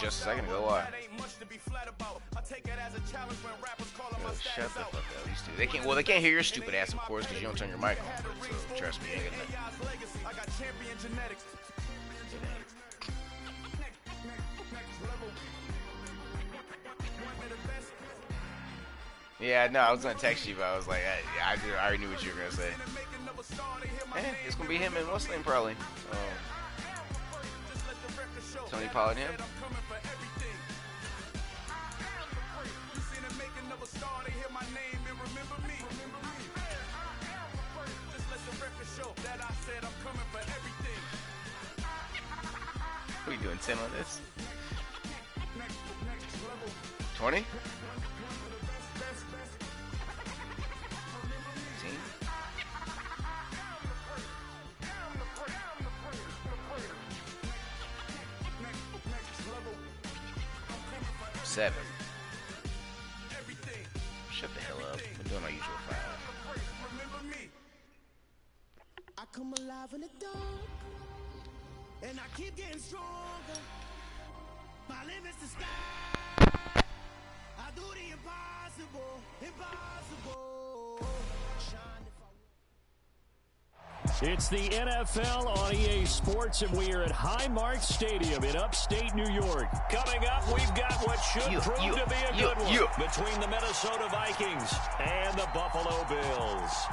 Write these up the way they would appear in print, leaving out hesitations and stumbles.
just a second ago. Why? Yo, shut the fuck up. These two. They can't. Well, they can't hear your stupid ass, of course, because you don't turn your mic on. So trust me, you ain't gonna. Yeah, no, I was gonna text you, but I was like, I already knew what you were gonna say. It's gonna be him and what's his name probably. Tony Pollard, him. What are you doing, 10 on this? 20? 7. Shut the hell up. I'm doing my usual 5. I come alive in the dark, and I keep getting stronger. My limit's the sky. I do the impossible, impossible. It's the NFL on EA Sports, and we are at Highmark Stadium in upstate New York. Coming up, we've got what should prove to be a good one between the Minnesota Vikings and the Buffalo Bills.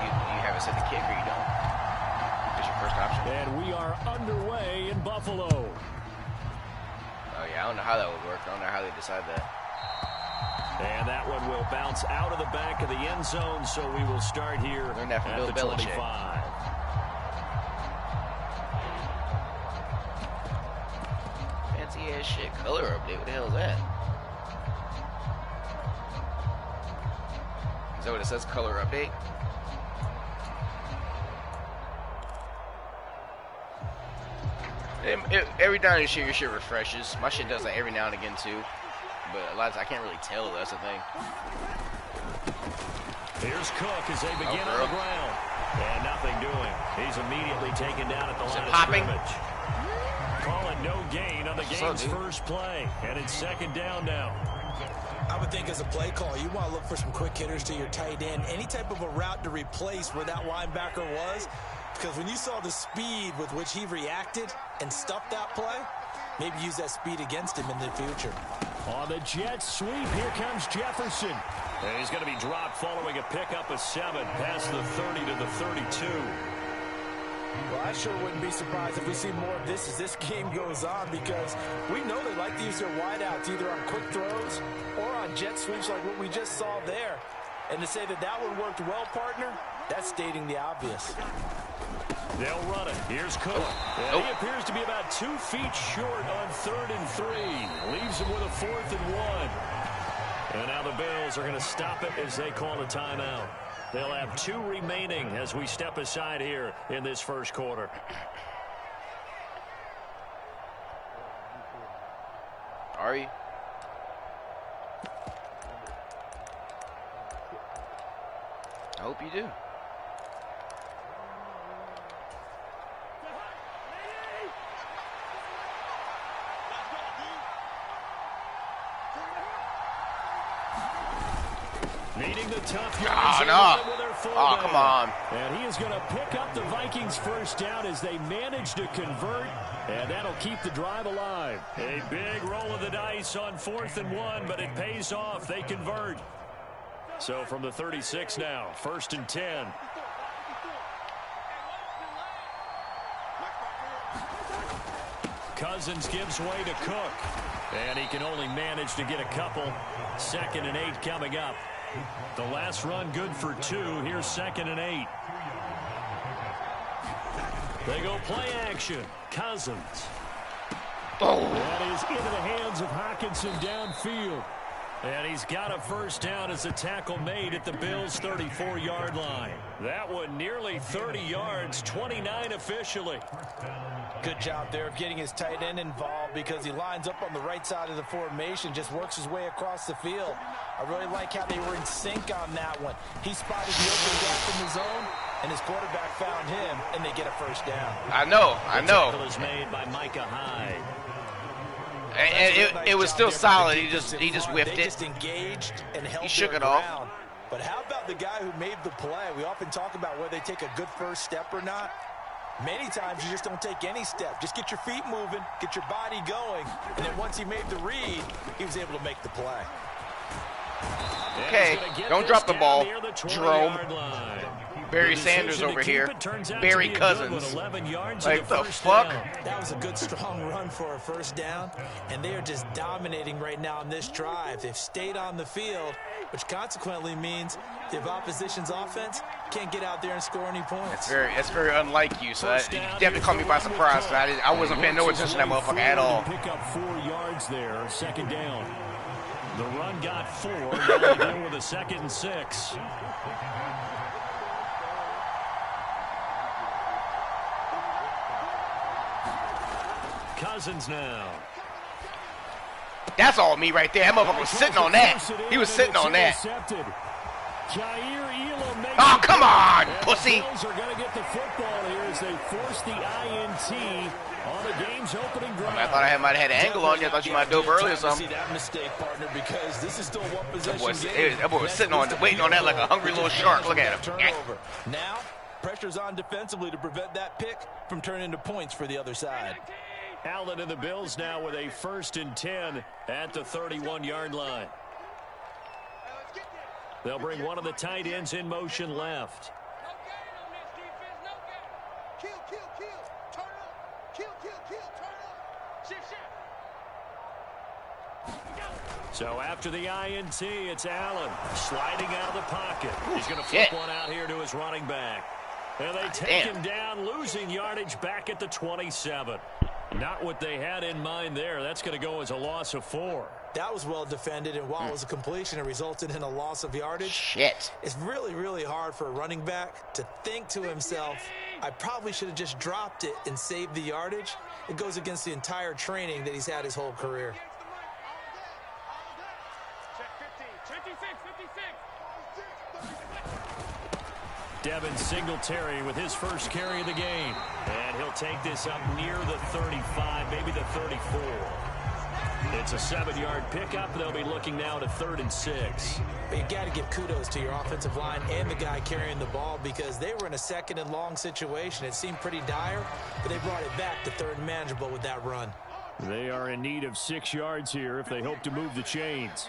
You have it set the kick or you don't? That's your first option. And we are underway in Buffalo. Oh, yeah, I don't know how that would work. I don't know how they decide that. And that one will bounce out of the back of the end zone, so we will start here at the 25. Fancy ass shit. Color update. What the hell is that? Is that what it says? Color update? Every now and then your shit refreshes. My shit does that every now and again too. But a lot of times I can't really tell. That's the thing. Here's Cook as they begin on the ground. And nothing doing. He's immediately taken down at the line of scrimmage. Calling no gain on the game's first play. And it's second down now. I would think as a play call, you want to look for some quick hitters to your tight end. Any type of a route to replace where that linebacker was. Because when you saw the speed with which he reacted and stuffed that play, maybe use that speed against him in the future. On the jet sweep, here comes Jefferson. And he's going to be dropped following a pickup of 7 past the 30 to the 32. Well, I sure wouldn't be surprised if we see more of this as this game goes on, because we know they like to use their wideouts either on quick throws or on jet sweeps like what we just saw there. And to say that that one worked well, partner, that's stating the obvious. They'll run it. Here's Cook. And he appears to be about 2 feet short on 3rd and 3. Leaves him with a 4th and 1. And now the Bills are going to stop it as they call a timeout. They'll have 2 remaining as we step aside here in this first quarter. Are you? I hope you do. Needing the tough Oh, come on. And he is going to pick up the Vikings first down as they manage to convert, and that'll keep the drive alive. A big roll of the dice on 4th and 1, but it pays off. They convert. So from the 36 now, 1st and 10. Cousins gives way to Cook. And he can only manage to get a couple. 2nd and 8 coming up. The last run good for 2. Here's 2nd and 8. They go play action. Cousins. That is into the hands of Hockenson downfield. And he's got a first down as a tackle made at the Bills' 34-yard line. That one nearly 30 yards, 29 officially. Good job there of getting his tight end involved, because he lines up on the right side of the formation, just works his way across the field. I really like how they were in sync on that one. He spotted the open gap in the zone, and his quarterback found him, and they get a first down. I know. The tackle is made by Micah Hyde. And it was still solid. He just whiffed They it. just engaged and held He shook their it off. ground. But how about the guy who made the play? We often talk about whether they take a good first step or not. Many times you just don't take any step. Just get your feet moving, get your body going, and then once he made the read, he was able to make the play. Okay, don't drop the ball, Jerome. Barry Sanders over here. Barry Cousins. Like, the fuck? That was a good, strong run for a first down, and they are just dominating right now on this drive. They've stayed on the field, which consequently means the opposition's offense can't get out there and score any points. That's very unlike you, so you definitely caught me by surprise. I wasn't paying no attention to that motherfucker at all. Pick up 4 yards there, second down. The run got 4, now they deal with a 2nd and 6. Cousins now. That's all me right there. That motherfucker was sitting on that. He was sitting on that. Oh, come on, pussy. The Bills are going to get the football here as they force the INT on the game's opening drive. I thought I might have had an angle on you. I thought you might have dove early or something. See that mistake, partner, because this is still one possession game. That boy was sitting on, waiting on that like a hungry little shark. Look at him. Turnover. Now, pressure's on defensively to prevent that pick from turning into points for the other side. Allen and the Bills now with a 1st and 10 at the 31-yard line. They'll bring one of the tight ends in motion left. So after the INT, it's Allen sliding out of the pocket. He's going to flip one out here to his running back. And they take him down, losing yardage back at the 27. Not what they had in mind there. That's going to go as a loss of 4. That was well defended, and while it was a completion, it resulted in a loss of yardage. Shit. It's really, really hard for a running back to think to himself, I probably should have just dropped it and saved the yardage. It goes against the entire training that he's had his whole career. Devin Singletary with his first carry of the game. And he'll take this up near the 35, maybe the 34. It's a 7-yard pickup. They'll be looking now to 3rd and 6. But you got to give kudos to your offensive line and the guy carrying the ball because they were in a 2nd and long situation. It seemed pretty dire, but they brought it back to 3rd and manageable with that run. They are in need of 6 yards here if they hope to move the chains.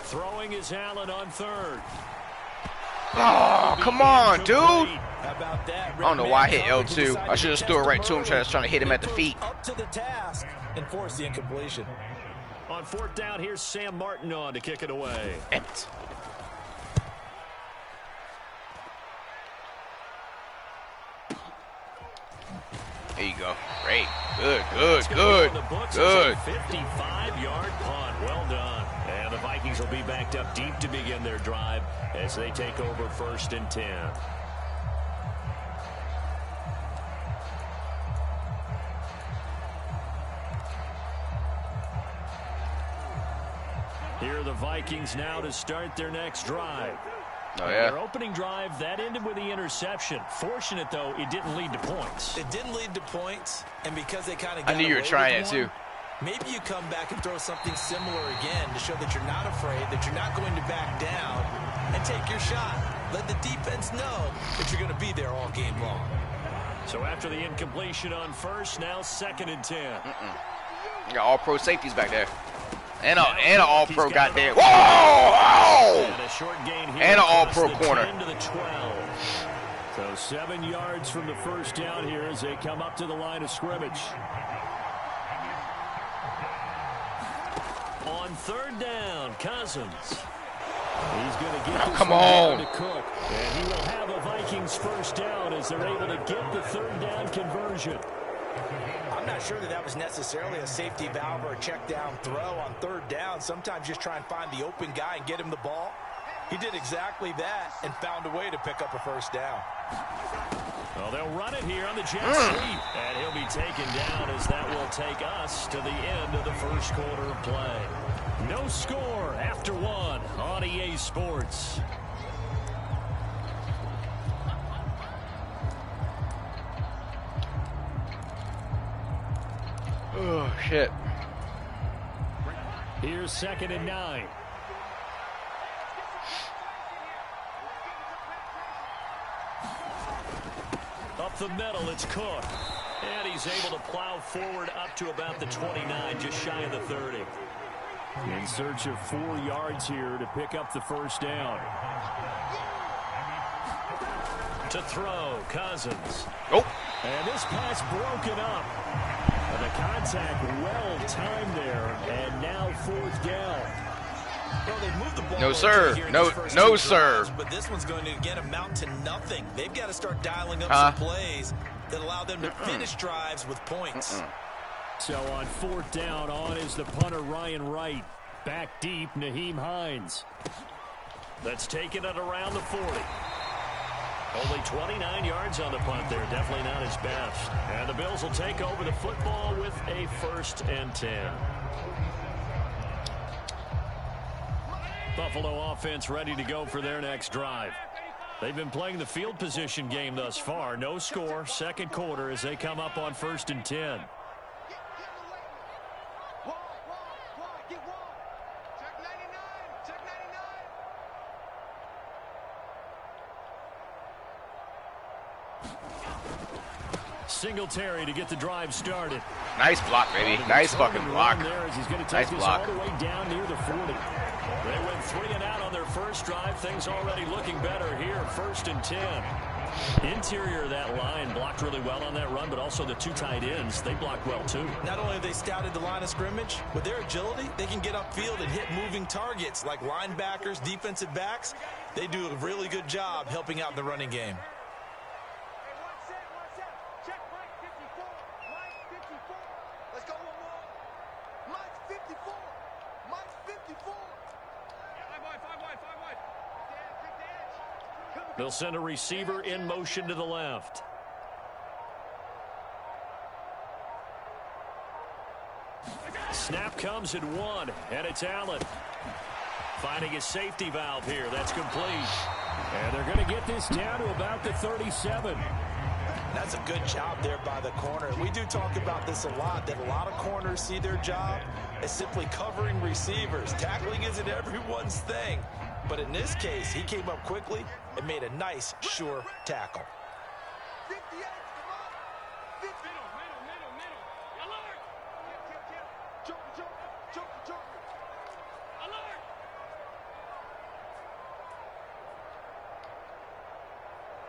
Throwing is Allen on 3rd. Oh, come on, dude. How about that? I don't know why I hit L2. I should have threw it right to him, trying to hit him at the feet. Up to the task and force the incompletion. On 4th down, here's Sam Martin on to kick it away. There you go. Great. Good. 55-yard punt. Well done. And the Vikings will be backed up deep to begin their drive as they take over 1st and 10. Here are the Vikings now to start their next drive. Oh, yeah. Their opening drive, that ended with the interception. Fortunate, though, it didn't lead to points. It didn't lead to points, and because they kind of I knew you were trying it, too. Maybe you come back and throw something similar again to show that you're not afraid, that you're not going to back down, and take your shot. Let the defense know that you're going to be there all game long. So after the incompletion on 1st, now 2nd and 10. You got all-pro safeties back there. And an all-pro got there. Whoa! And a short gain here. And an all-pro corner. 10 to the 12. So 7 yards from the first down here as they come up to the line of scrimmage. On 3rd down, Cousins. He's going to get this come on to Cook. And he will have a Vikings first down as they're able to get the 3rd down conversion. I'm not sure that was necessarily a safety valve or a check down throw on 3rd down. Sometimes just try and find the open guy and get him the ball. He did exactly that and found a way to pick up a first down. Well, they'll run it here on the jet sweep, and he'll be taken down as that will take us to the end of the first quarter of play. No score after one on EA Sports. Oh, shit. Here's 2nd and 9. Up the middle, it's Cook. And he's able to plow forward up to about the 29, just shy of the 30. In search of 4 yards here to pick up the first down. To throw, Cousins. Oh. And this pass broken up. And the contact well timed there, and now 4th down. Well, they've moved the ball no, sir. No, sir. But this one's going to again amount to nothing. They've got to start dialing up some plays that allow them to finish drives with points. So on 4th down, on is the punter Ryan Wright. Back deep, Naheem Hines. That's taken it around the 40. Only 29 yards on the punt there. Definitely not his best. And the Bills will take over the football with a 1st and 10. Buffalo offense ready to go for their next drive. They've been playing the field position game thus far. No score, 2nd quarter as they come up on 1st and 10. Singletary to get the drive started. Nice block, baby. Nice fucking block. Nice block. All the way down near the 40. They went 3 and out on their first drive. Things already looking better here. 1st and 10. Interior of that line blocked really well on that run, but also the 2 tight ends, they blocked well too. Not only have they scouted the line of scrimmage, with their agility, they can get upfield and hit moving targets like linebackers, defensive backs. They do a really good job helping out in the running game. They'll send a receiver in motion to the left. Snap comes at 1, and it's Allen. Finding a safety valve here. That's complete. And they're going to get this down to about the 37. That's a good job there by the corner. We do talk about this a lot, that a lot of corners see their job as simply covering receivers. Tackling isn't everyone's thing. But in this case, he came up quickly and made a nice, sure tackle.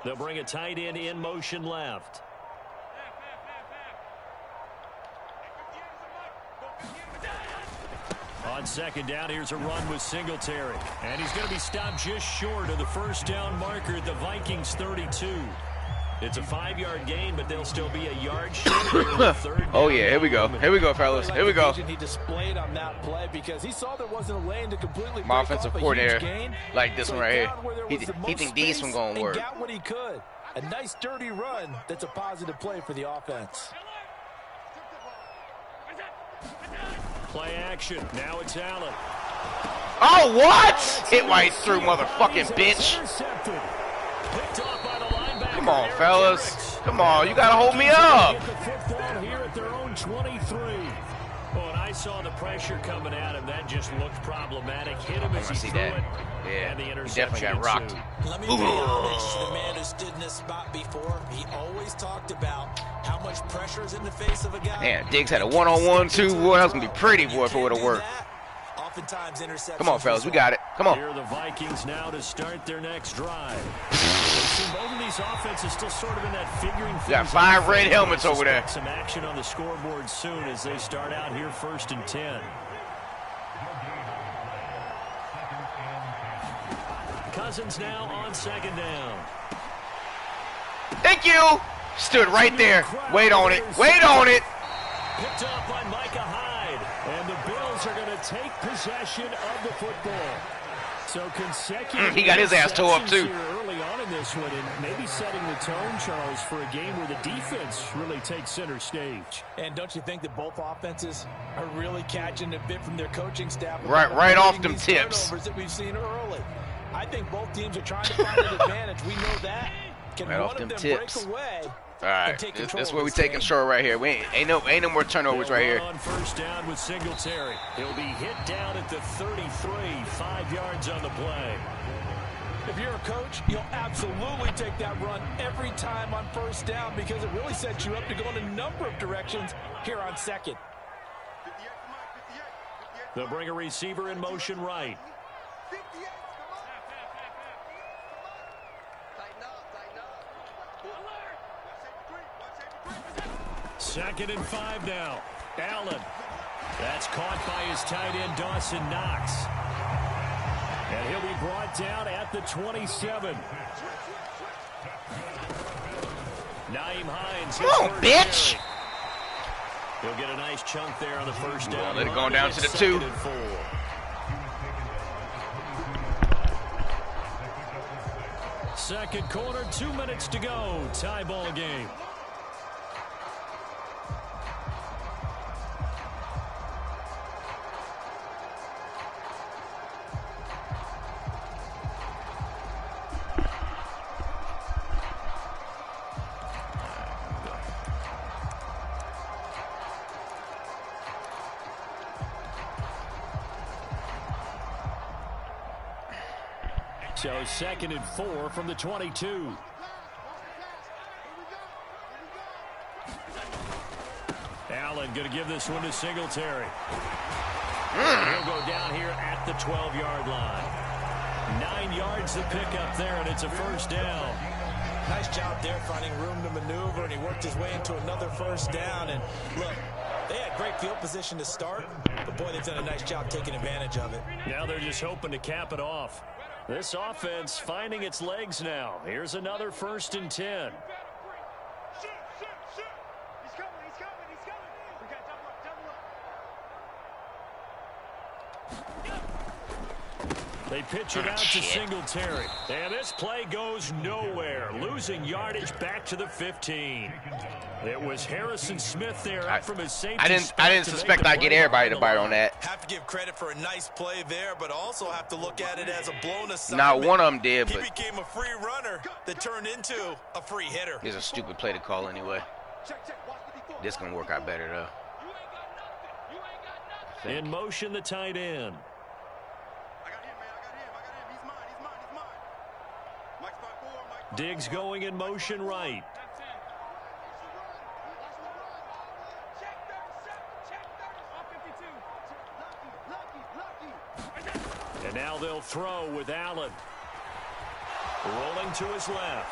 They'll bring a tight end in motion left. On 2nd down, here's a run with Singletary. And he's going to be stopped just short of the first down marker at the Vikings 32. It's a 5-yard gain, but they'll still be a yard short. Oh, yeah, here we go. Here we go, fellas. Here we go. He displayed on that play because he saw there wasn't a lane to completely my offensive coordinator like this one right here. He think these one going to work. Got what he could. A nice dirty run that's a positive play for the offense. Play action. Now it's Allen. Oh, what? Hit right through, motherfucking bitch. Come on, fellas. Come on, you got to hold me up. Get the football here at their own 23. Well, and I saw the pressure coming at him. That just looked problematic. Hit him as he threw it. Yeah, and the he interception definitely got rocked. Let me be honest, the man who stood in this spot before, he always talked about how much pressure is in the face of a guy. Man, Diggs had a one-on-one, too. Boy, that was going to be pretty, boy, if it would have worked. Come on, fellas, we got it. Come on. Here are the Vikings now to start their next drive. Both of these offenses still sort of in that figuring things. Got 5 red helmets over there. Some action on the scoreboard soon as they start out here 1st and 10. Cousins now on 2nd down. Thank you. Stood right there. Wait on it. Wait on it. Picked up by Micah Hyde. And the Bills are going to take possession of the football. So consecutive. He got his ass tore up too. Early on in this one, and maybe setting the tone, Charles, for a game where the defense really takes center stage. And don't you think that both offenses are really catching a bit from their coaching staff? Right off them tips. Turnovers that we've seen early. I think both teams are trying to find an advantage. We know that. Can right one of them break away? All right, this is where we take control right here. We ain't no more turnovers right here. On first down with Singletary. He'll be hit down at the 33, 5 yards on the play. If you're a coach, you'll absolutely take that run every time on first down because it really sets you up to go in a number of directions here on second. They'll bring a receiver in motion right. Second and 5 now. Allen. That's caught by his tight end, Dawson Knox. And he'll be brought down at the 27. Nyheim Hines. Oh, bitch! He'll get a nice chunk there on the first down. Let it go down to the 2. Second quarter, 2 minutes to go. Tie ball game. So second and 4 from the 22. Allen going to give this one to Singletary. He'll go down here at the 12-yard line. 9 yards to pick up there, and it's a first down. Nice job there finding room to maneuver, and he worked his way into another first down. And look, they had great field position to start, but boy, they've done a nice job taking advantage of it. Now they're just hoping to cap it off. This offense finding its legs now. Here's another first and 10. They pitch it out to Singletary. And this play goes nowhere. Losing yardage back to the 15. It was Harrison Smith there up from his safety. I didn't suspect I'd get everybody to bite on that. Have to give credit for a nice play there, but also have to look at it as a blown assignment. Not one of them did, but he became a free runner that turned into a free hitter. It's a stupid play to call anyway. This gonna work out better though. In motion, the tight end. Diggs going in motion right. And now they'll throw with Allen. Rolling to his left.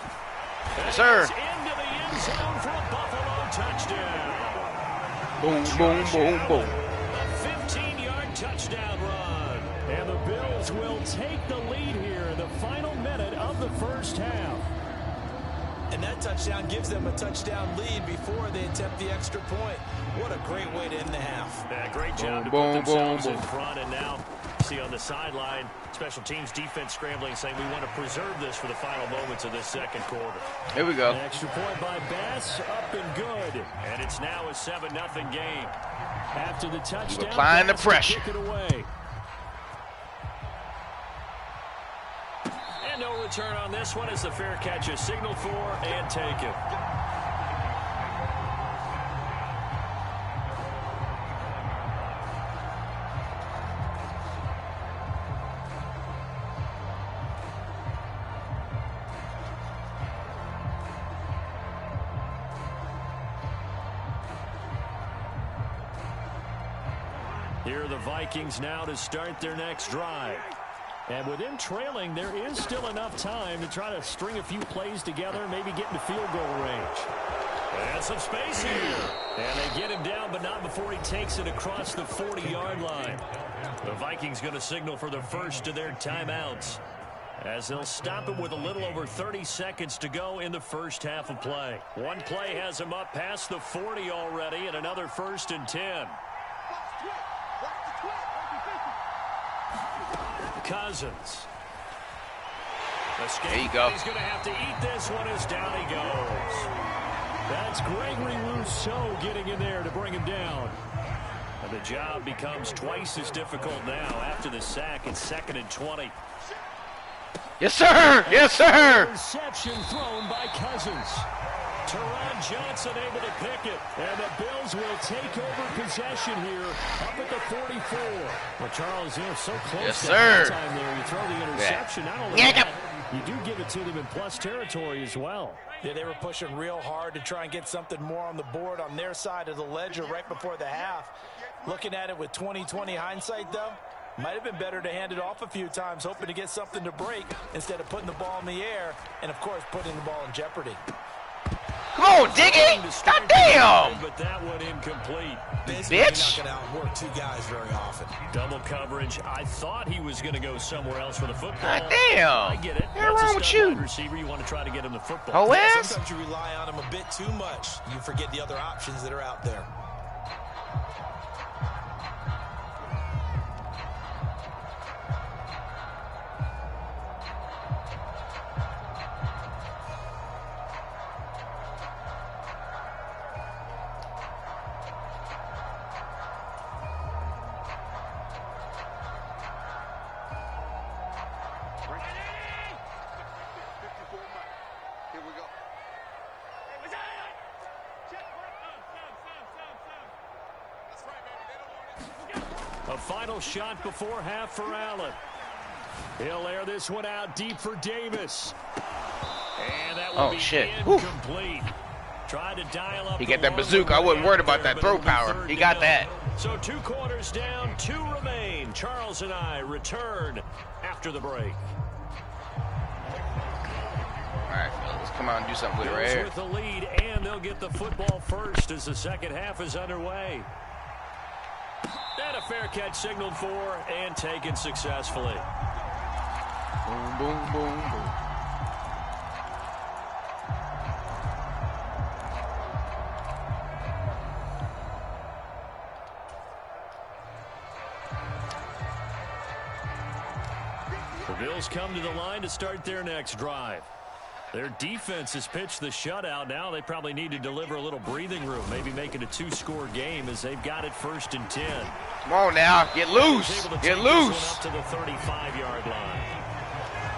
Yes, sir. Into the end zone for a Buffalo touchdown. Boom, boom, boom, boom. A 15-yard touchdown run. And the Bills will take the lead here in the final minute of the first half. And that touchdown gives them a touchdown lead before they attempt the extra point. What a great way to end the half. Yeah, great job to boom, put themselves boom, in front. And now, see on the sideline, special teams defense scrambling, saying we want to preserve this for the final moments of this second quarter. Here we go. An extra point by Bass, up and good. And it's now a 7-0 game. After the touchdown, applying the pressure. Kick it away. And no return on this one as the fair catch is signaled for and taken. Here are the Vikings now to start their next drive. And with them trailing, there is still enough time to try to string a few plays together and maybe get into field goal range. And some space here. And they get him down, but not before he takes it across the 40-yard line. The Vikings going to signal for the first of their timeouts, as they'll stop him with a little over 30 seconds to go in the first half of play. One play has him up past the 40 already, and another 1st and 10. Cousins. There you go. He's going to have to eat this one as down he goes. That's Gregory Rousseau getting in there to bring him down. And the job becomes twice as difficult now after the sack. It's 2nd and 20. Yes, sir. Yes, sir. Interception thrown by Cousins. Teron Johnson able to pick it. And the Bills will take over possession here up at the 44. Well, Charles, you're so close yes, to sir. time there. You throw the interception. Not only that, you do give it to them in plus territory as well. Yeah, they were pushing real hard to try and get something more on the board on their side of the ledger right before the half. Looking at it with 20/20 hindsight, though, might have been better to hand it off a few times, hoping to get something to break instead of putting the ball in the air and, of course, putting the ball in jeopardy. Come on, Diggy! God damn! But that one incomplete. Bitch! Not gonna outwork two guys very often. Double coverage. I thought he was going to go somewhere else for the football. God damn! I get it. What's wrong with you? Receiver, you want to try to get him the football. Oh, ass? Sometimes you rely on him a bit too much. You forget the other options that are out there. A final shot before half for Allen. He'll air this one out deep for Davis. And that will be incomplete. Tried to dial up. He got that bazooka. I wasn't worried about that throw power. He got that. So 2 quarters down, 2 remain. Charles and I return after the break. All right, let's come on and do something with it right here. With the lead, and they'll get the football first as the second half is underway. And a fair catch signaled for and taken successfully. Boom, boom, boom, boom. The Bills come to the line to start their next drive. Their defense has pitched the shutout. Now they probably need to deliver a little breathing room, maybe make it a 2-score game as they've got it 1st and 10. Come on now, get loose, get loose. Up to the 35-yard line.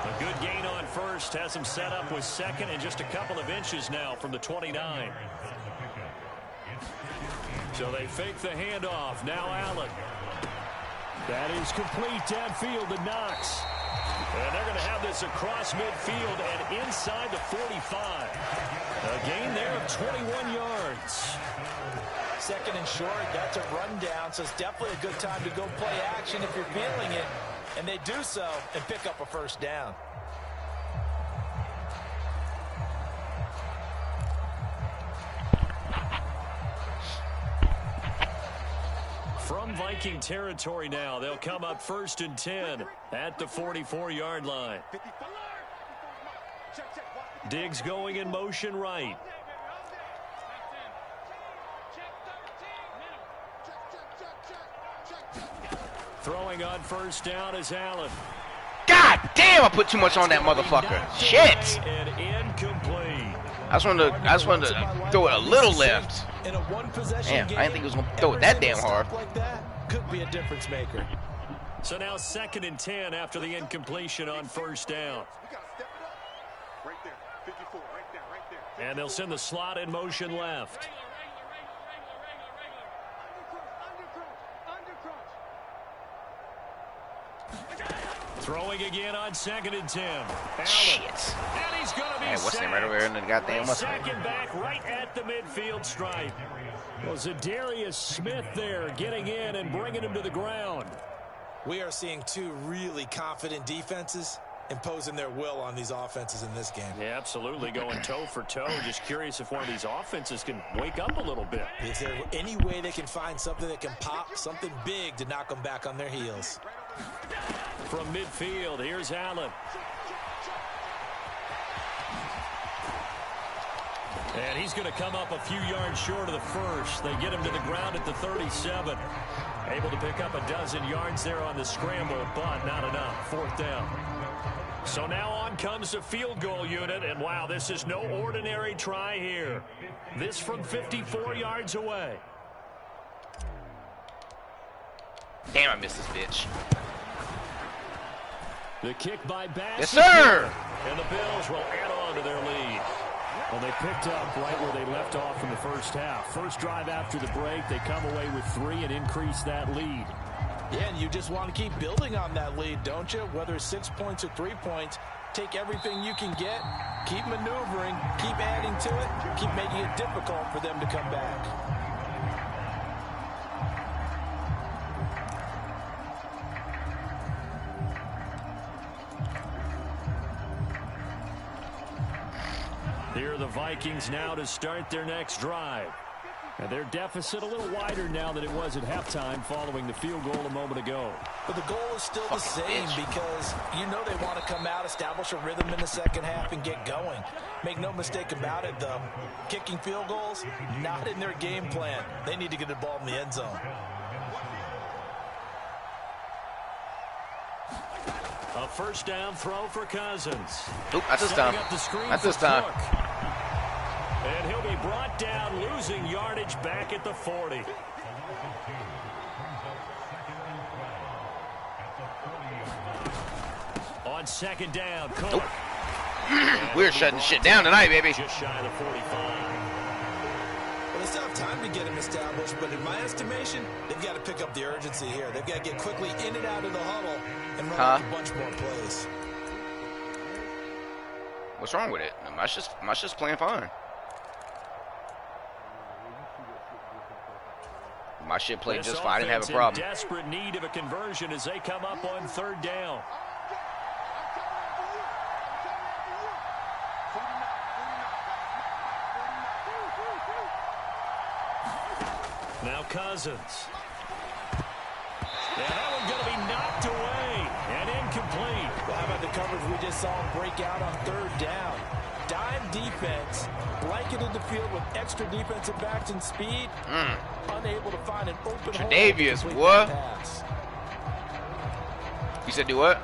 A good gain on first has him set up with 2nd and just a couple of inches now from the 29. So they fake the handoff. Now Allen. That is complete downfield to Knox. And they're going to have this across midfield and inside the 45. A gain there of 21 yards. 2nd and short, that's a rundown, so it's definitely a good time to go play action if you're feeling it. And they do so and pick up a 1st down. From Viking territory now, they'll come up 1st and 10 at the 44-yard line. Diggs going in motion right. Throwing on 1st down is Allen. God damn, I put too much on that motherfucker. Shit. And incomplete. I just wanted to throw it a little left. In a one-possession Damn, game, I didn't think it was going to throw it that damn hard. Like that could be a difference maker. So now 2nd and 10 after the incompletion on 1st down. Right there, 54, right there. And they'll send the slot in motion left. Throwing again on 2nd and 10. Allen. Shit. And he's going to be What's name right over here in the goddamn what's name? Second back right at the midfield stripe. Well, Zadarius Smith there getting in and bringing him to the ground. We are seeing 2 really confident defenses imposing their will on these offenses in this game. Yeah, absolutely, going toe for toe. Just curious if one of these offenses can wake up a little bit. Is there any way they can find something that can pop, something big to knock them back on their heels? From midfield, here's Allen. And he's going to come up a few yards short of the first. They get him to the ground at the 37. Able to pick up a dozen yards there on the scramble, but not enough. Fourth down. So now on comes the field goal unit, and wow, this is no ordinary try here. This from 54 yards away. Damn, I missed this bitch. The kick by Bass. Yes, sir! And the Bills will add on to their lead. Well, they picked up right where they left off in the first half. First drive after the break, they come away with 3 and increase that lead. Yeah, and you just want to keep building on that lead, don't you? Whether it's 6 points or 3 points, take everything you can get, keep maneuvering, keep adding to it, keep making it difficult for them to come back. Here are the Vikings now to start their next drive. And their deficit a little wider now than it was at halftime following the field goal a moment ago. But the goal is still the same because you know they want to come out, establish a rhythm in the second half, and get going. Make no mistake about it, though. Kicking field goals, not in their game plan. They need to get the ball in the end zone. A first down throw for Cousins. Oop, not this time. Not this time. And he'll be brought down, losing yardage back at the 40. On second down, Cook. Nope. We're shutting shit down tonight, baby. Just shy of the 45. Well, they still have time to get him established, but in my estimation, they've got to pick up the urgency here. They've got to get quickly in and out of the huddle and run a bunch more plays. What's wrong with it? My shit's playing fine. My shit played just fine. I didn't have a problem. In desperate need of a conversion as they come up on third down. Now Cousins. And that one's going to be knocked away and incomplete. Well, how about the coverage we just saw him break out on third down? Dime defense, blanketed the field with extra defensive backs and speed. Unable to find an open hole. Tre'Davious, what? You said do what?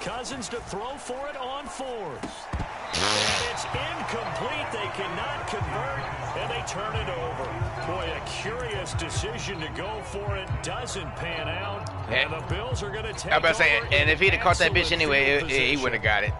Cousins to throw for it on fourth. And it's incomplete. They cannot convert, and they turn it over. Boy, a curious decision to go for it. Doesn't pan out, and the Bills are going to take I was about to say, over and if he'd have caught that bitch excellent anyway, field he wouldn't have got it.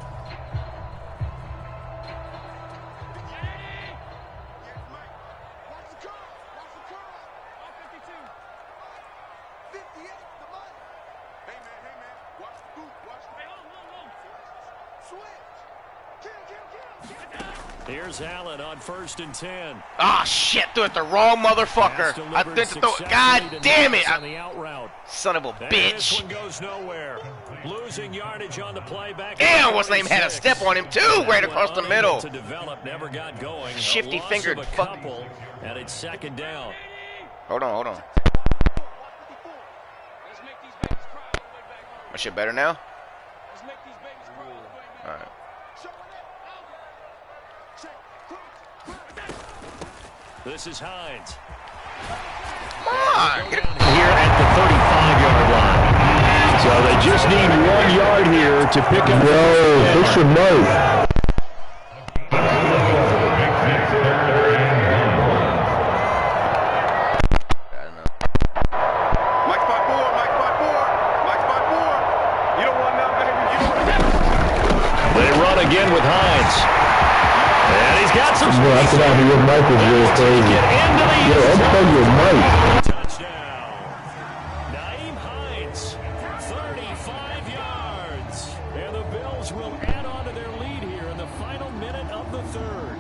Here's Allen on 1st and 10. Ah, shit, threw it the wrong motherfucker. I think to throw it. God damn it. On the out route. Son of a And bitch. this one goes nowhere. Losing yardage on the play back. Damn, what's name had a step on him too, right across the middle. To develop, never got going. Shifty fingered fuck. And it's second down. Hold on. My shit better now? Alright. This is Hines. Come on. Here at the 35-yard line. So they just need 1 yard here to pick up. No, push him no. They run again with Hines. And he's got some space. That's about your mic is real crazy. Yeah, unplug your mic. Touchdown. Naeem Hines, 35 yards. And the Bills will add on to their lead here in the final minute of the third.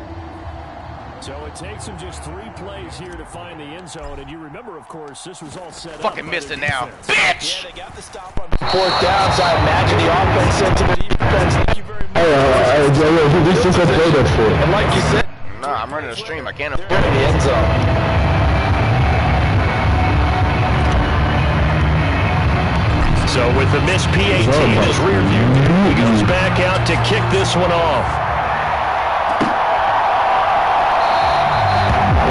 So it takes them just 3 plays here to find the end zone. And you remember, of course, this was all set up. Fucking missed it now. Bitch! Yeah, they got the stop on Fourth down, so I imagine the offense said to the defense. Thank you very much. This is a play that for. And like you said, Nah, I'm running a stream. I can't in afford the it. end zone. With a missed PAT in his rear view, he goes back out to kick this one off.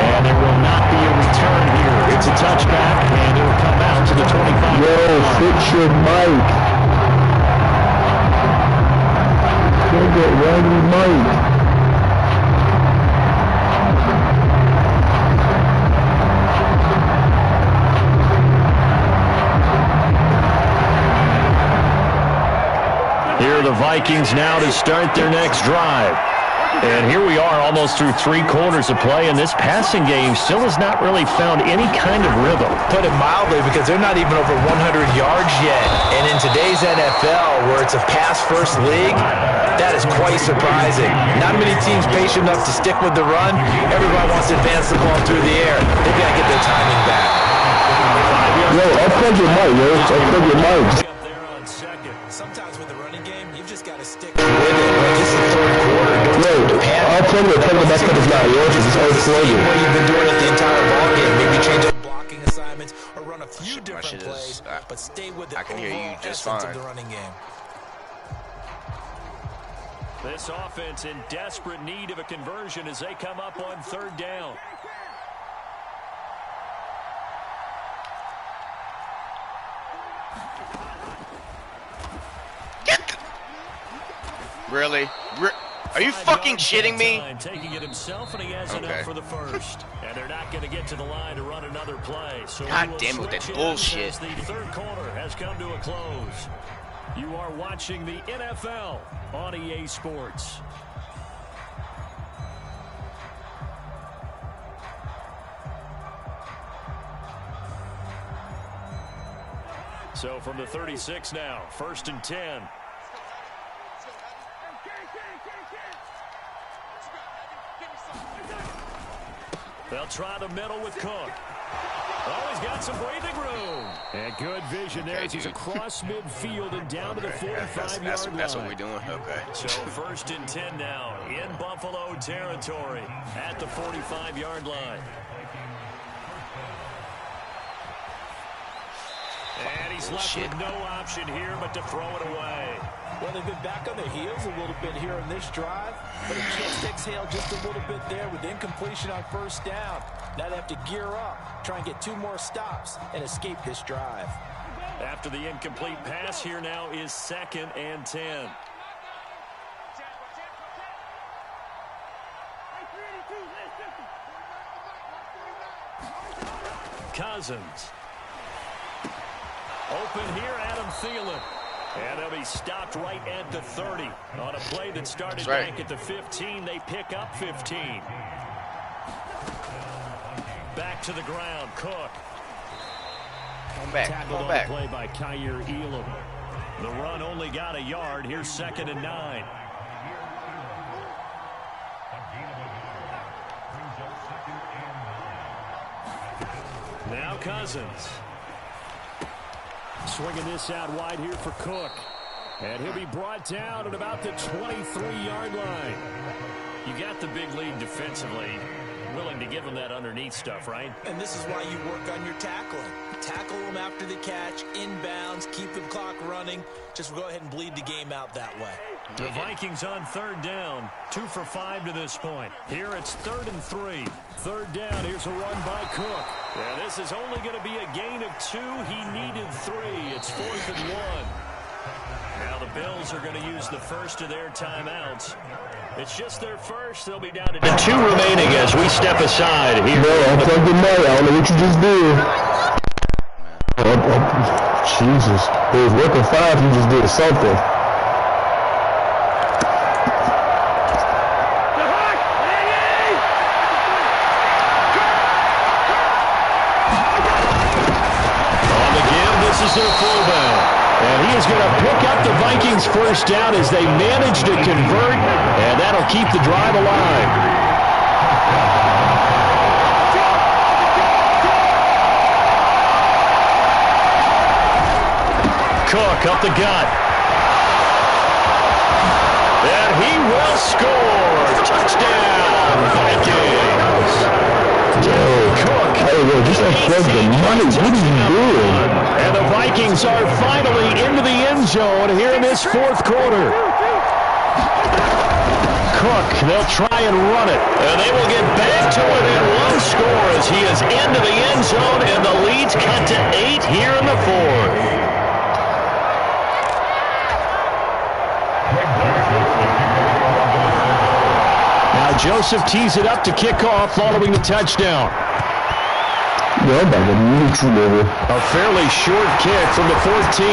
And there will not be a return here. It's a touchback, and it will come out to the 25. Yo, fix your mic. Can't get Randy Mike. Here are the Vikings now to start their next drive. And here we are almost through 3 quarters of play, and this passing game still has not really found any kind of rhythm. Put it mildly, because they're not even over 100 yards yet. And in today's NFL, where it's a pass-first league, that is quite surprising. Not many teams patient enough to stick with the run. Everybody wants to advance the ball through the air. They've got to get their timing back. Yo, unplug your mic, yo. Unplug your mic. Sometimes with the running game, you've just got to stick with it. But this is the third quarter. Yo, unplug it. Tell me the best stuff is not yours. It's unplug it. What you've been doing at the entire ball game. Maybe change up blocking assignments or run a few different plays, but stay with the I can hear you just fine. of the running game. This offense in desperate need of a conversion as they come up on 3rd down. Really? Are you fucking shitting me? Taking it himself, and he has enough for the first. And they're not going to get to the line to run another play. So God damn it with that bullshit. The 3rd quarter has come to a close. You are watching the NFL on EA Sports. So from the 36 now, 1st and 10. They'll try the middle with Cook. Oh, he's got some breathing room. And good vision there as he's across midfield and down to the 45-yard line. That's what we're doing? Okay. So 1st and 10 now in Buffalo territory at the 45-yard line. And he's left with no option here but to throw it away. Well, they've been back on their heels a little bit here in this drive, but a chance to exhale just a little bit there with incompletion on 1st down. Now they have to gear up, try and get 2 more stops, and escape this drive. After the incomplete pass, here now is 2nd and 10. Cousins. Open here, Adam Thielen. And they'll be stopped right at the 30. On a play that started back at the 15, they pick up 15. Back to the ground, Cook. Come back, Tackled come back. On the play by Kyer Elam. The run only got a yard. Here's 2nd and 9. Now Cousins. Swinging this out wide here for Cook. And he'll be brought down at about the 23-yard line. You got the big lead defensively. Willing to give him that underneath stuff, right? And this is why you work on your tackling. Tackle them after the catch, inbounds, keep the clock running. Just go ahead and bleed the game out that way. The Vikings on 3rd down. 2 for 5 to this point. Here it's 3rd and 3. 3rd down. Here's a run by Cook. Yeah, this is only going to be a gain of 2. He needed 3. It's 4th and 1. Now the Bills are going to use the first of their timeouts. It's just their first. They'll be down to 2 remaining as we step aside here. Bro, unplug your mic. I don't know what you just did. Jesus. It was working fine if you just did something. On the give, this is their fullback. And he is going to pick up the Vikings' first down as they manage to convert, and that'll keep the drive alive. Cook up the gut. And he will score. Touchdown, Vikings. Cook. Hey, just unplug the mic. What are you doing? And the Vikings are finally into the end zone here in this fourth quarter. Cook, they'll try and run it. And they will get back to within one score as he is into the end zone, and the lead's cut to 8 here in the fourth. Now Joseph tees it up to kick off following the touchdown. Yeah, by the neutral level. A fairly short kick from the 14.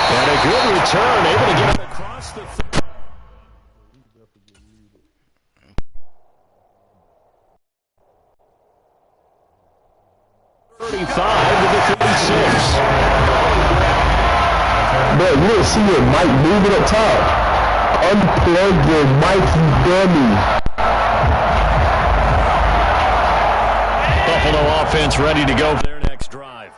And a good return, able to get it across the 35 to the 36. Bro, you didn't see your mic moving up top. Unplug your mic, you dummy. Buffalo offense ready to go for their next drive.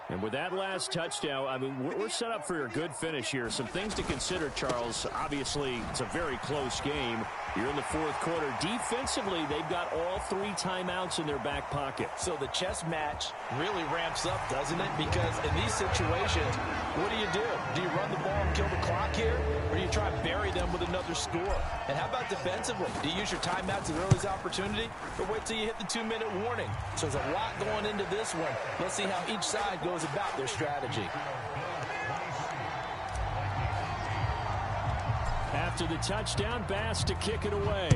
And with that last touchdown, I mean, we're set up for a good finish here. Some things to consider, Charles. Obviously, it's a very close game. You're in the fourth quarter. Defensively, they've got all 3 timeouts in their back pocket. So the chess match really ramps up, doesn't it? Because in these situations, what do? Do you run the ball and kill the clock here? Or do you try and bury them with another score? And how about defensively? Do you use your timeouts at earliest opportunity? Or wait till you hit the 2-minute warning? So there's a lot going into this one. Let's see how each side goes about their strategy. After the touchdown, Bass to kick it away.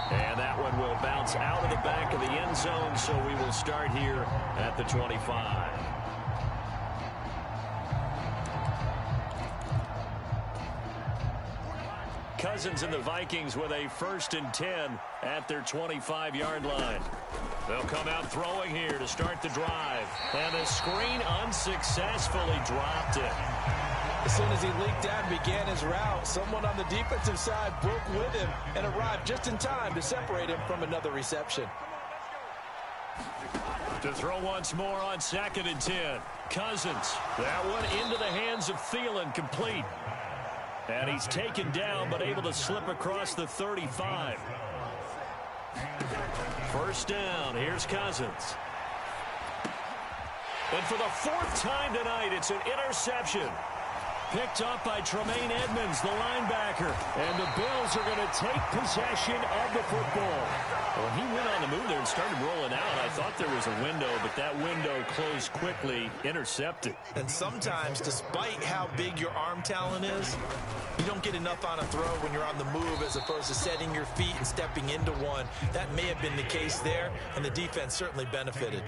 And that one will bounce out of the back of the end zone, so we will start here at the 25. Cousins and the Vikings with a 1st and 10 at their 25-yard line. They'll come out throwing here to start the drive. And the screen unsuccessfully dropped it. As soon as he leaked out and began his route, someone on the defensive side broke with him and arrived just in time to separate him from another reception. To throw once more on 2nd and 10. Cousins. That one into the hands of Thielen, complete. And he's taken down, but able to slip across the 35. 1st down. Here's Cousins. And for the 4th time tonight, it's an interception. Picked up by Tremaine Edmonds, the linebacker. And the Bills are going to take possession of the football. When he went on the move there and started rolling out, I thought there was a window, but that window closed quickly, intercepted. And sometimes, despite how big your arm talent is, you don't get enough on a throw when you're on the move as opposed to setting your feet and stepping into one. That may have been the case there, and the defense certainly benefited.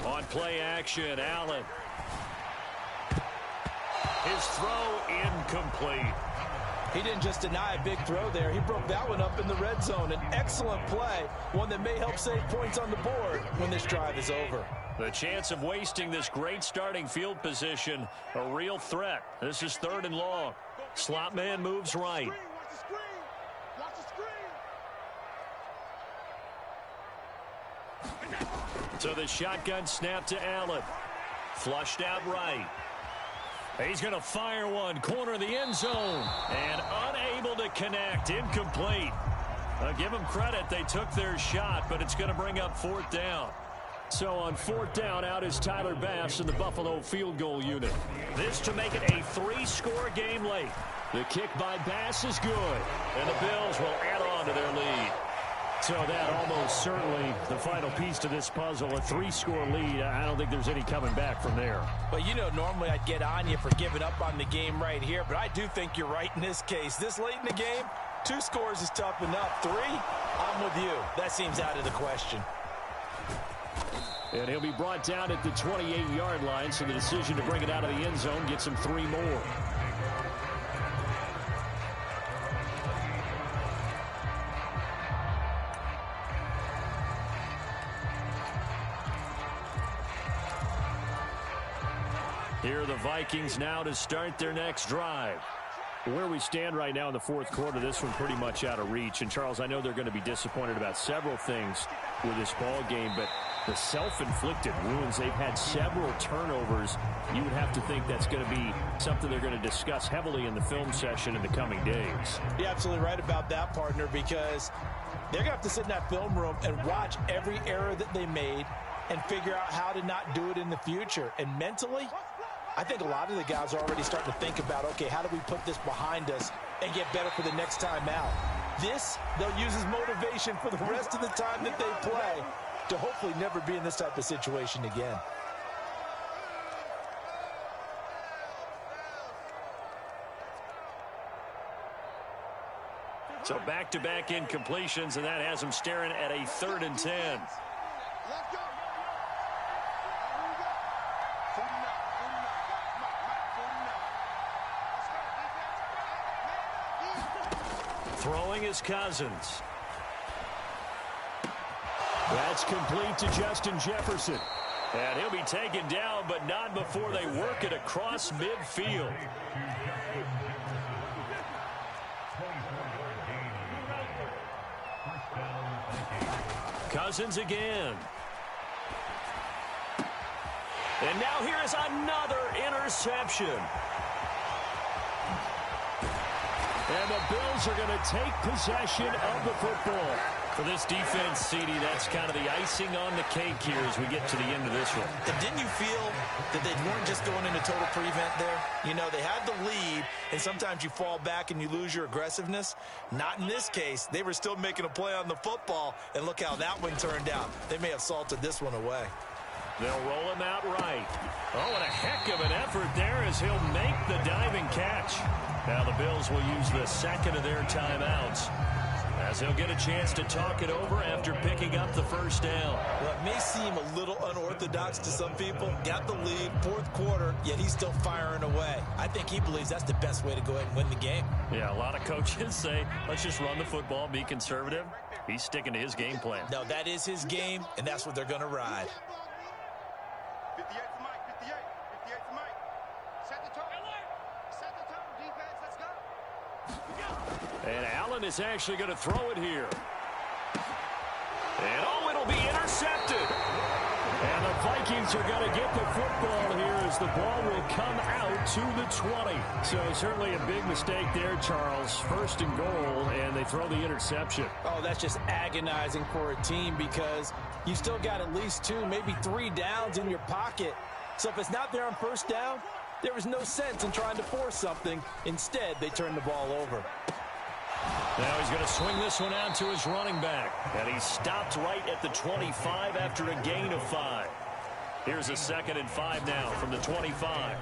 On play action, Allen. His throw incomplete. He didn't just deny a big throw there. He broke that one up in the red zone. An excellent play, one that may help save points on the board when this drive is over. The chance of wasting this great starting field position, a real threat. This is 3rd and long. Slot man moves right. So the shotgun snap to Allen. Flushed out right. He's going to fire one. Corner of the end zone. And unable to connect. Incomplete. Give them credit. They took their shot, but it's going to bring up 4th down. So on 4th down, out is Tyler Bass in the Buffalo field goal unit. This to make it a 3-score game late. The kick by Bass is good. And the Bills will add on to their lead. So that almost certainly the final piece to this puzzle, a 3-score lead. I don't think there's any coming back from there. But, you know, normally I'd get on you for giving up on the game right here, but I do think you're right in this case. This late in the game, 2 scores is tough enough. 3, I'm with you. That seems out of the question. And he'll be brought down at the 28-yard line, so the decision to bring it out of the end zone gets him 3 more. Here are the Vikings now to start their next drive. Where we stand right now in the fourth quarter, this one pretty much out of reach. And, Charles, I know they're going to be disappointed about several things with this ball game, but the self-inflicted wounds, they've had several turnovers. You would have to think that's going to be something they're going to discuss heavily in the film session in the coming days. You're absolutely right about that, partner, because they're going to have to sit in that film room and watch every error that they made and figure out how to not do it in the future. And mentally, I think a lot of the guys are already starting to think about, okay, how do we put this behind us and get better for the next time out? This, they'll use as motivation for the rest of the time that they play to hopefully never be in this type of situation again. So back-to-back incompletions, and that has them staring at a 3rd and 10. Throwing is Cousins. That's complete to Justin Jefferson. And he'll be taken down, but not before they work it across midfield. Cousins again. And now here is another interception. And the Bills are going to take possession of the football. For this defense, CD, that's kind of the icing on the cake here as we get to the end of this one. And didn't you feel that they weren't just going into total prevent there? You know, they had the lead, and sometimes you fall back and you lose your aggressiveness. Not in this case. They were still making a play on the football, and look how that one turned out. They may have salted this one away. They'll roll him out right. Oh, and a heck of an effort there as he'll make the diving catch. Now the Bills will use the second of their timeouts as they'll get a chance to talk it over after picking up the first down. Well, it may seem a little unorthodox to some people. Got the lead, fourth quarter, yet he's still firing away. I think he believes that's the best way to go ahead and win the game. Yeah, a lot of coaches say, let's just run the football, be conservative. He's sticking to his game plan. No, that is his game, and that's what they're going to ride. 58 to Mike, 58 to Mike. Set the tone. Set the tone, defense, let's go. And Allen is actually going to throw it here. And oh, it'll be intercepted. And the Vikings are going to get the football here as the ball will come out to the 20. So certainly a big mistake there, Charles. 1st and goal, and they throw the interception. Oh, that's just agonizing for a team because you still got at least 2, maybe 3 downs in your pocket. So if it's not there on 1st down, there was no sense in trying to force something. Instead, they turn the ball over. Now he's going to swing this one out to his running back. And he's stopped right at the 25 after a gain of 5. Here's a 2nd and 5 now from the 25.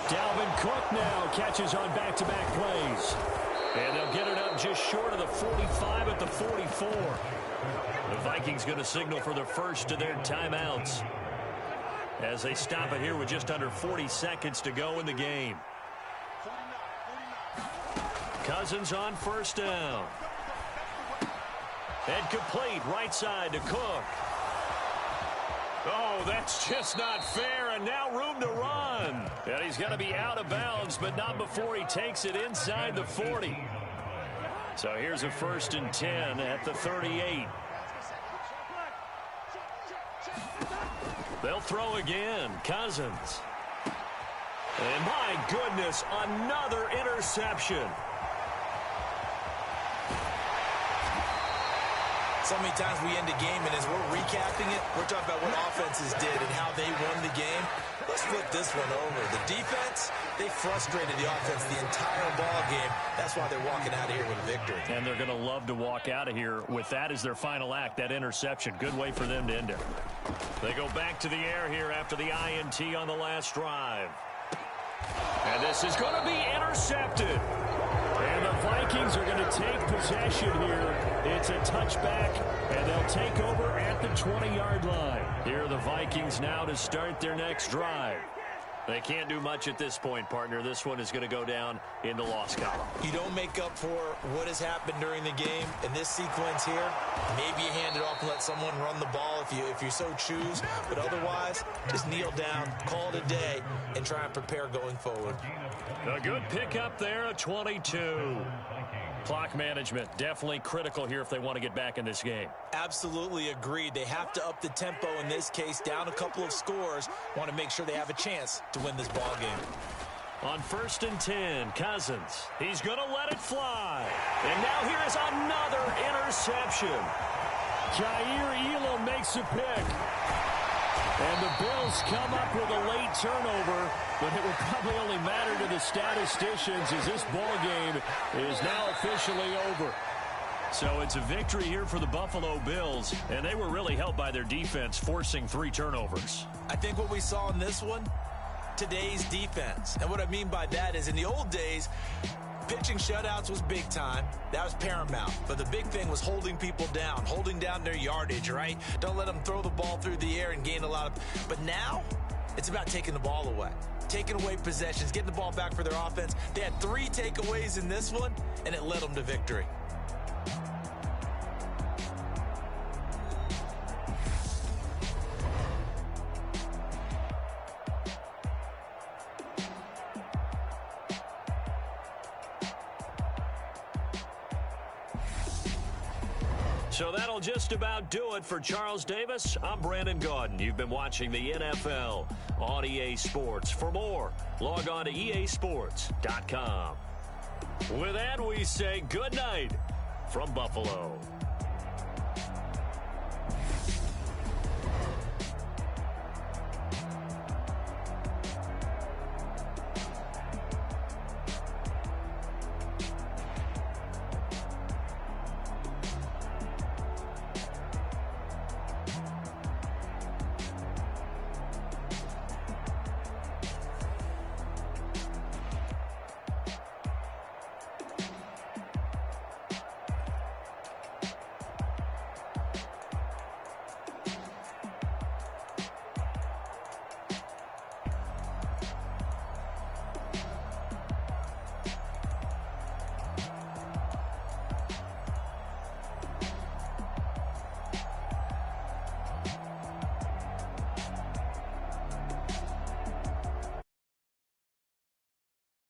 Dalvin Cook now catches on back-to-back plays. And they'll get it up just short of the 45 at the 44. The Vikings going to signal for the first of their timeouts as they stop it here with just under 40 seconds to go in the game. Cousins on 1st down. And complete right side to Cook. Oh, that's just not fair, and now room to run. And he's going to be out of bounds, but not before he takes it inside the 40. So here's a 1st and 10 at the 38. They'll throw again. Cousins. And my goodness, another interception. So many times we end a game, and as we're recapping it, we're talking about what offenses did and how they won the game. Let's flip this one over. The defense, they frustrated the offense the entire ball game. That's why they're walking out of here with a victory. And they're going to love to walk out of here with that as their final act, that interception. Good way for them to end it. They go back to the air here after the INT on the last drive. And this is going to be intercepted. And the Vikings are going to take possession here. It's a touchback, and they'll take over at the 20-yard line. Here are the Vikings now to start their next drive. They can't do much at this point, partner. This one is going to go down in the loss column. You don't make up for what has happened during the game. In this sequence here, maybe you hand it off and let someone run the ball if you so choose. But otherwise, just kneel down, call it a day, and try and prepare going forward. A good pickup there, a 22. Clock management, definitely critical here if they want to get back in this game. Absolutely agreed. They have to up the tempo in this case, down a couple of scores. Want to make sure they have a chance to win this ball game. On 1st and 10, Cousins. He's going to let it fly. And now here is another interception. Jair Elam makes a pick. And the Bills come up with a late turnover, but it will probably only matter to the statisticians as this ball game is now officially over. So it's a victory here for the Buffalo Bills, and they were really helped by their defense, forcing 3 turnovers. I think what we saw in this one, today's defense. And what I mean by that is in the old days, pitching shutouts was big time. That was paramount. But the big thing was holding people down, holding down their yardage, right? Don't let them throw the ball through the air and gain a lot of... But now, it's about taking the ball away. Taking away possessions, getting the ball back for their offense. They had 3 takeaways in this one, and it led them to victory. So that'll just about do it for Charles Davis. I'm Brandon Gaudin. You've been watching the NFL on EA Sports. For more, log on to easports.com. With that, we say good night from Buffalo.